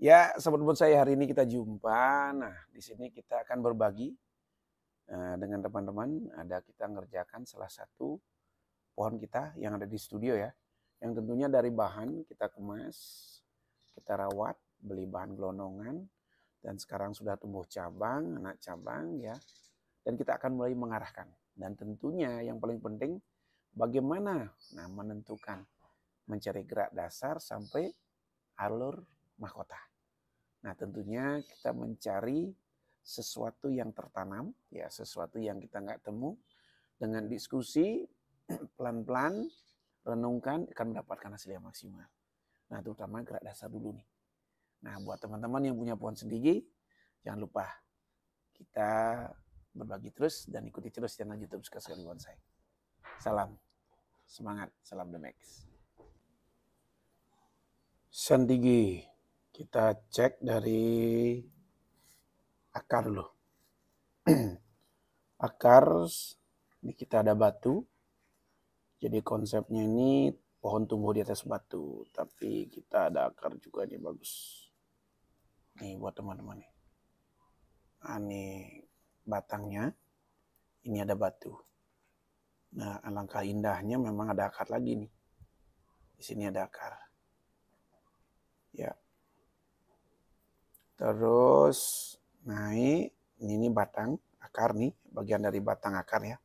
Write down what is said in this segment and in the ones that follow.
Ya, sahabat saya, hari ini kita jumpa. Nah, di sini kita akan berbagi dengan teman-teman. Ada kita ngerjakan salah satu pohon kita yang ada di studio ya. Yang tentunya dari bahan kita kemas, kita rawat, beli bahan gelondongan, dan sekarang sudah tumbuh cabang, anak cabang ya. Dan kita akan mulai mengarahkan. Dan tentunya yang paling penting bagaimana menentukan mencari gerak dasar sampai alur mahkota. Nah, tentunya kita mencari sesuatu yang tertanam, ya sesuatu yang kita nggak temu, dengan diskusi pelan-pelan, renungkan akan mendapatkan hasil yang maksimal. Nah, terutama gerak dasar dulu nih. Nah, buat teman-teman yang punya pohon sendiri, jangan lupa kita berbagi terus dan ikuti terus channel YouTube Sekali Bonsai. Salam semangat, salam the next. Sendigi, kita cek dari akar dulu. Akar, ini kita ada batu. Jadi konsepnya ini pohon tumbuh di atas batu. Tapi kita ada akar juga nih bagus. Nih buat teman-teman nih. Nah, ini batangnya. Ini ada batu. Nah, alangkah indahnya memang ada akar lagi nih. Di sini ada akar. Ya. Terus naik. Ini batang akar nih. Bagian dari batang akar ya.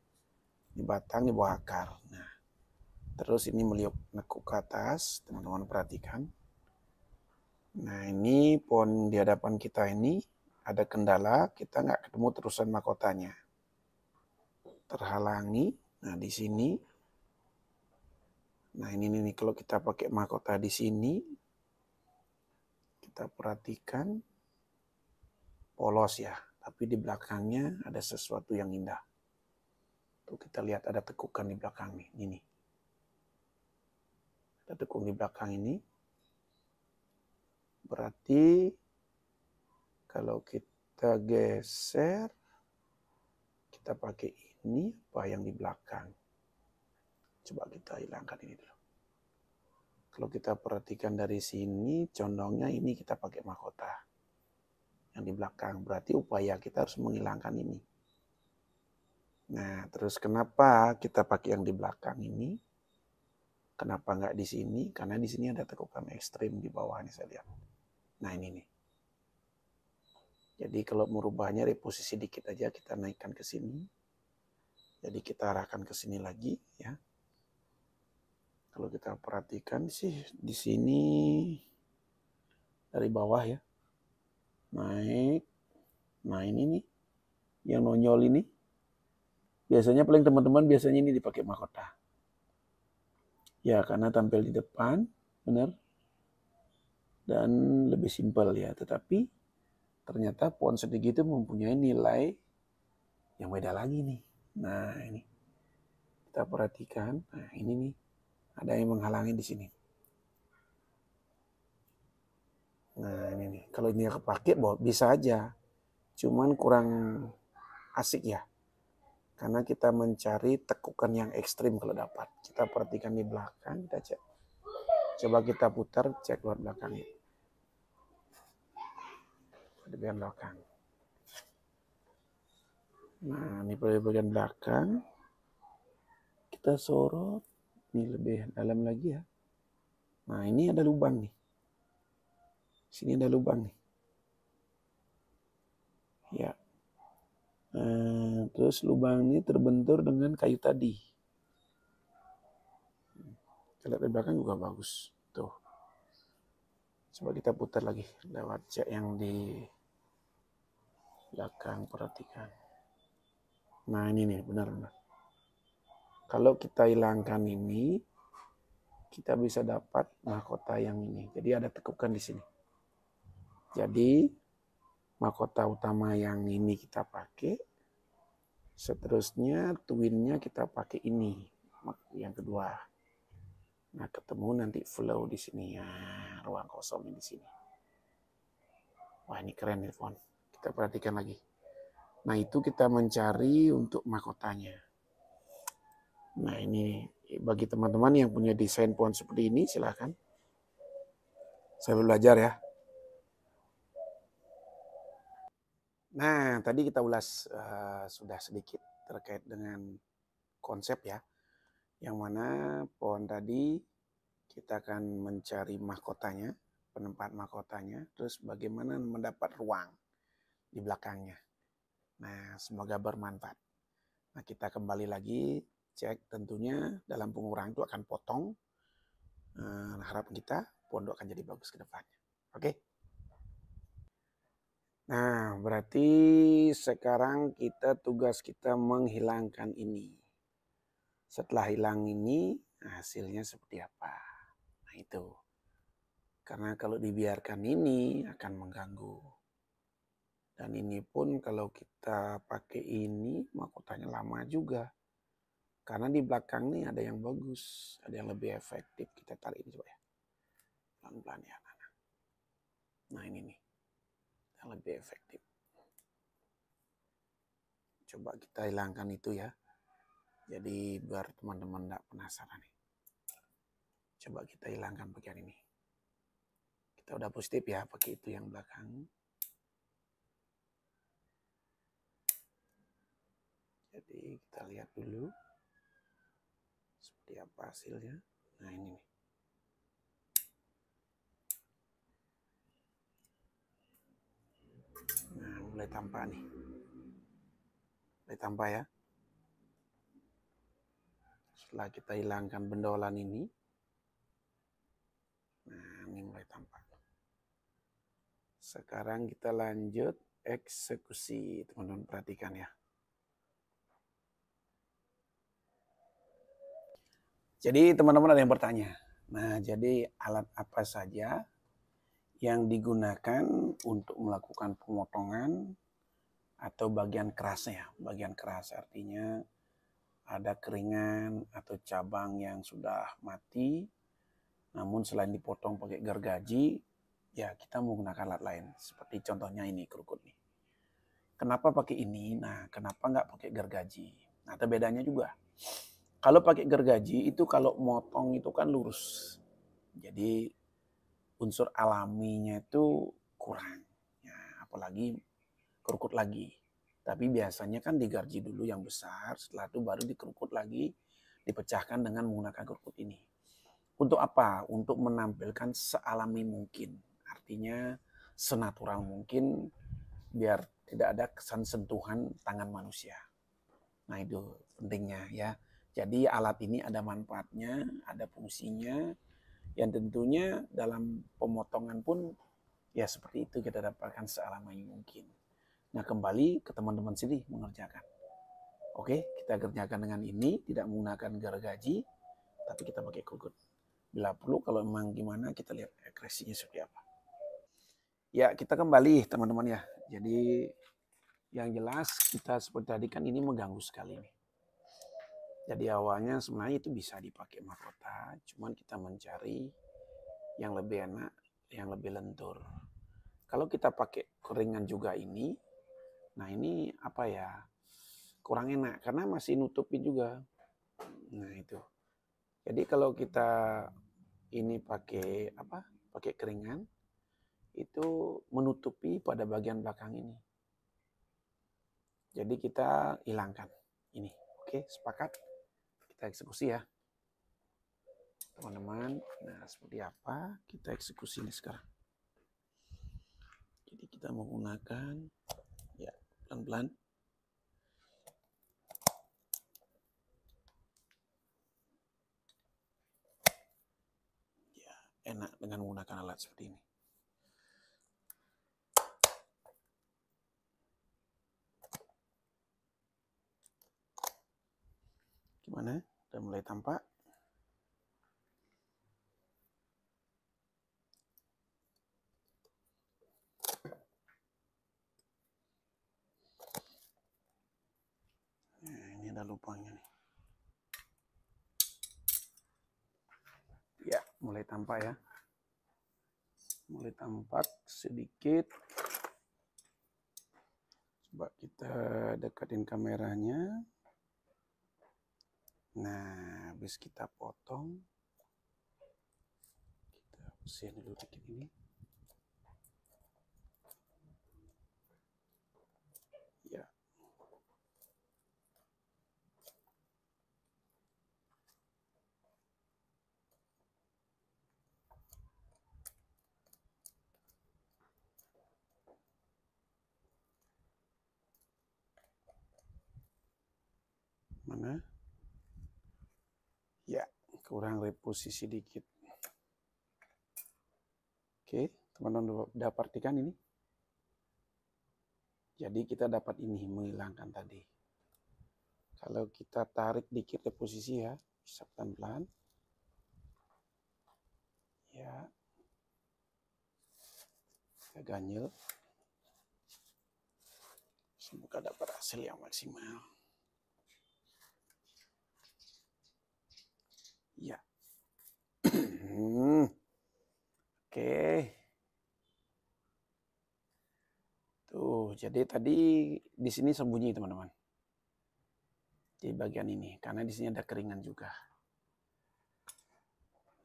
Ini batang, di bawah akar. Nah. Terus ini meliuk nekuk ke atas, teman-teman perhatikan. Nah, ini pohon di hadapan kita ini ada kendala, kita nggak ketemu terusan mahkotanya. Terhalangi. Nah, di sini. Nah, ini nih kalau kita pakai mahkota di sini, kita perhatikan polos ya, tapi di belakangnya ada sesuatu yang indah. Tuh kita lihat ada tekukan di belakang nih, ini. Ada tekuk di belakang ini. Berarti kalau kita geser, kita pakai ini apa yang di belakang. Coba kita hilangkan ini dulu. Kalau kita perhatikan dari sini, condongnya ini kita pakai mahkota. Yang di belakang, berarti upaya kita harus menghilangkan ini. Nah, terus kenapa kita pakai yang di belakang ini? Kenapa nggak di sini? Karena di sini ada tekukan ekstrim di bawah nih saya lihat. Nah, ini nih. Jadi kalau merubahnya dari posisi dikit aja kita naikkan ke sini. Jadi kita arahkan ke sini lagi ya. Kalau kita perhatikan sih di sini dari bawah ya. Naik. Nah, ini nih yang nonyol ini. Biasanya paling teman-teman biasanya ini dipakai mahkota. Ya, karena tampil di depan, benar. Dan lebih simpel ya, tetapi ternyata pohon sedigi itu mempunyai nilai yang beda lagi nih. Nah, ini kita perhatikan. Nah, ini nih ada yang menghalangi di sini. Nah, ini nih. Kalau ini kepake bisa aja. Cuman kurang asik ya. Karena kita mencari tekukan yang ekstrim kalau dapat. Kita perhatikan di belakang, kita cek. Coba kita putar, cek luar belakangnya. Di bagian belakang. Nah, ini pada bagian belakang. Kita sorot. Ini lebih dalam lagi ya. Nah, ini ada lubang nih. Sini ada lubang nih. Ya. Nah, terus lubang ini terbentur dengan kayu tadi. Lihat di belakang juga bagus. Tuh. Coba kita putar lagi lewat cek yang di belakang, perhatikan. Nah, ini nih benar-benar. Kalau kita hilangkan ini, kita bisa dapat mahkota yang ini. Jadi ada tekukan di sini. Jadi mahkota utama yang ini kita pakai. Seterusnya twinnya kita pakai ini. Yang kedua. Nah, ketemu nanti flow di sini ya, ruang kosong di sini. Wah, ini keren nih, Fon. Kita perhatikan lagi. Nah, itu kita mencari untuk mahkotanya. Nah, ini bagi teman-teman yang punya desain pohon seperti ini, silahkan. Saya belajar ya. Nah, tadi kita ulas sudah sedikit terkait dengan konsep ya, yang mana pohon tadi kita akan mencari mahkotanya, penempat mahkotanya, terus bagaimana mendapat ruang di belakangnya. Nah, semoga bermanfaat. Nah, kita kembali lagi cek tentunya dalam pengurangan itu akan potong. Harap kita pondok akan jadi bagus ke depannya. Oke? Nah, berarti sekarang tugas kita menghilangkan ini. Setelah hilang ini, hasilnya seperti apa? Nah, itu. Karena kalau dibiarkan ini akan mengganggu. Dan ini pun kalau kita pakai ini, mahkotanya lama juga. Karena di belakang nih ada yang bagus, ada yang lebih efektif. Kita tarik ini coba ya. Pelan-pelan ya. Nah, ini nih. Yang lebih efektif. Coba kita hilangkan itu ya. Jadi biar teman-teman tidak penasaran nih. Coba kita hilangkan bagian ini. Kita udah positif ya pakai itu yang belakang. Jadi kita lihat dulu seperti apa hasilnya. Nah, ini nih. Nah, mulai tampak nih. Mulai tampak ya. Setelah kita hilangkan bendolan ini. Nah, ini mulai tampak. Sekarang kita lanjut eksekusi. Teman-teman perhatikan ya. Jadi teman-teman ada yang bertanya. Nah, jadi alat apa saja yang digunakan untuk melakukan pemotongan atau bagian kerasnya. Bagian keras artinya ada keringan atau cabang yang sudah mati. Namun selain dipotong pakai gergaji, ya kita menggunakan alat lain. Seperti contohnya ini kerukut nih. Kenapa pakai ini? Nah, kenapa nggak pakai gergaji? Nah, ada bedanya juga. Kalau pakai gergaji itu kalau motong itu kan lurus. Jadi unsur alaminya itu kurang. Ya, apalagi kerukut lagi. Tapi biasanya kan digarji dulu yang besar, setelah itu baru dikerukut lagi, dipecahkan dengan menggunakan kerukut ini. Untuk apa? Untuk menampilkan sealami mungkin. Artinya senatural mungkin biar tidak ada kesan sentuhan tangan manusia. Nah, itu pentingnya ya. Jadi alat ini ada manfaatnya, ada fungsinya, yang tentunya dalam pemotongan pun ya seperti itu kita dapatkan sealami mungkin. Nah, kembali ke teman-teman sini mengerjakan. Oke, kita kerjakan dengan ini, tidak menggunakan gergaji, tapi kita pakai kerukut. Bila perlu, kalau memang gimana, kita lihat ekspresinya seperti apa. Ya, kita kembali teman-teman ya. Jadi yang jelas kita seperti tadi kan ini mengganggu sekali nih. Jadi awalnya sebenarnya itu bisa dipakai mahkota, cuman kita mencari yang lebih enak, yang lebih lentur. Kalau kita pakai keringan juga ini, nah ini apa ya, kurang enak karena masih nutupin juga. Nah itu. Jadi kalau kita ini pakai apa? Pakai keringan itu menutupi pada bagian belakang ini. Jadi kita hilangkan ini. Oke, sepakat? Kita eksekusi ya. Teman-teman, nah seperti apa kita eksekusi ini sekarang. Jadi kita menggunakan ya pelan-pelan. Ya, enak dengan menggunakan alat seperti ini. Gimana? Udah mulai tampak? Nah, ini ada lubangnya nih. Ya, mulai tampak ya. Mulai tampak sedikit. Coba kita dekatin kameranya. Nah, habis kita potong. Kita hapusin dulu dikit ini. kurang reposisi dikit. Oke, teman-teman udah perhatikan ini. Jadi kita dapat ini menghilangkan tadi. Kalau kita tarik dikit reposisi ya, bisa pelan-pelan. Ya, kita ganjel. Semoga dapat hasil yang maksimal. Ya. Oke. Tuh, jadi tadi di sini sembunyi teman-teman. Di bagian ini, karena di sini ada keringan juga.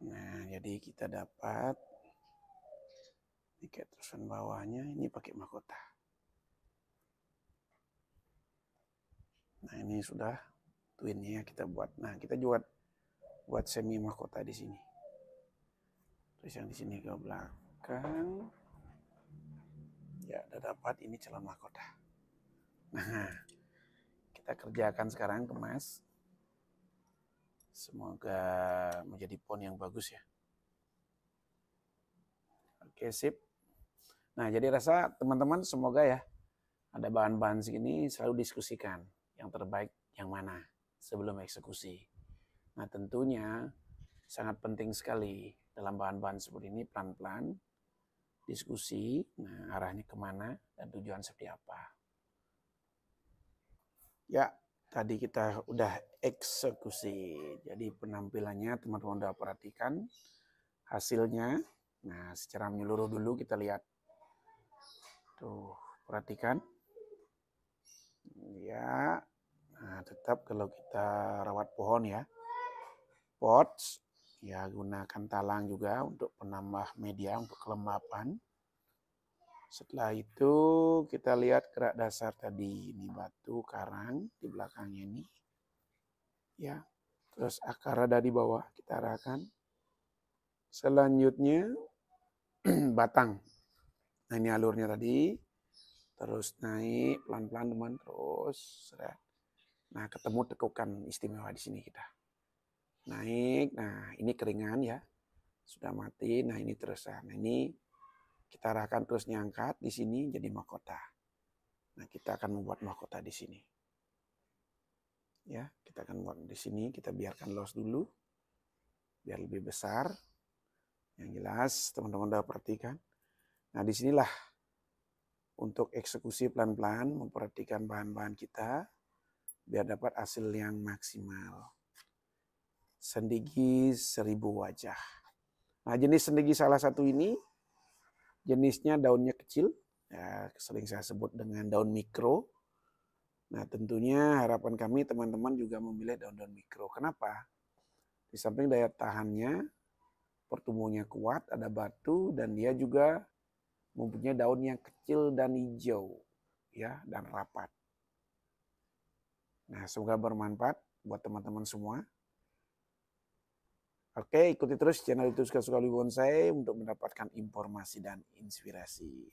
Nah, jadi kita dapat ini kayak terusan bawahnya, ini pakai mahkota. Nah, ini sudah twinnya kita buat. Nah, kita juga buat semi mahkota di sini. Terus yang di sini ke belakang. Ya, udah dapat ini calon mahkota. Nah, kita kerjakan sekarang, kemas. Semoga menjadi pohon yang bagus ya. Oke, sip. Nah, jadi rasa teman-teman semoga ya ada bahan-bahan segini selalu diskusikan yang terbaik yang mana sebelum eksekusi. Nah, tentunya sangat penting sekali dalam bahan-bahan seperti ini pelan-pelan diskusi, nah arahnya kemana dan tujuan seperti apa. Ya, tadi kita udah eksekusi. Jadi penampilannya teman-teman udah perhatikan hasilnya. Nah, secara menyeluruh dulu kita lihat. Tuh, perhatikan. Ya, nah tetap kalau kita rawat pohon ya, pots, ya gunakan talang juga untuk penambah media untuk kelembapan. Setelah itu kita lihat kerak dasar tadi, ini batu karang di belakangnya ini. Ya, terus akar ada di bawah kita arahkan. Selanjutnya batang. Nah, ini alurnya tadi. Terus naik pelan-pelan teman, terus. Nah, ketemu tekukan istimewa di sini kita. Naik, nah ini keringan ya. Sudah mati, nah ini terusan. Nah, ini kita arahkan terus nyangkat di sini jadi mahkota. Nah, kita akan membuat mahkota di sini. Ya, kita akan buat di sini, kita biarkan los dulu. Biar lebih besar. Yang jelas, teman-teman udah perhatikan. Nah, disinilah untuk eksekusi pelan-pelan, memperhatikan bahan-bahan kita, biar dapat hasil yang maksimal. Sendigi 1000 wajah. Nah, jenis sendigi salah satu ini, jenisnya daunnya kecil, ya, sering saya sebut dengan daun mikro. Nah, tentunya harapan kami teman-teman juga memilih daun-daun mikro. Kenapa? Di samping daya tahannya, pertumbuhannya kuat, ada batu, dan dia juga mempunyai daun yang kecil dan hijau, ya, dan rapat. Nah, semoga bermanfaat buat teman-teman semua. Oke, ikuti terus channel YouTube Suka-Suka Bonsai untuk mendapatkan informasi dan inspirasi.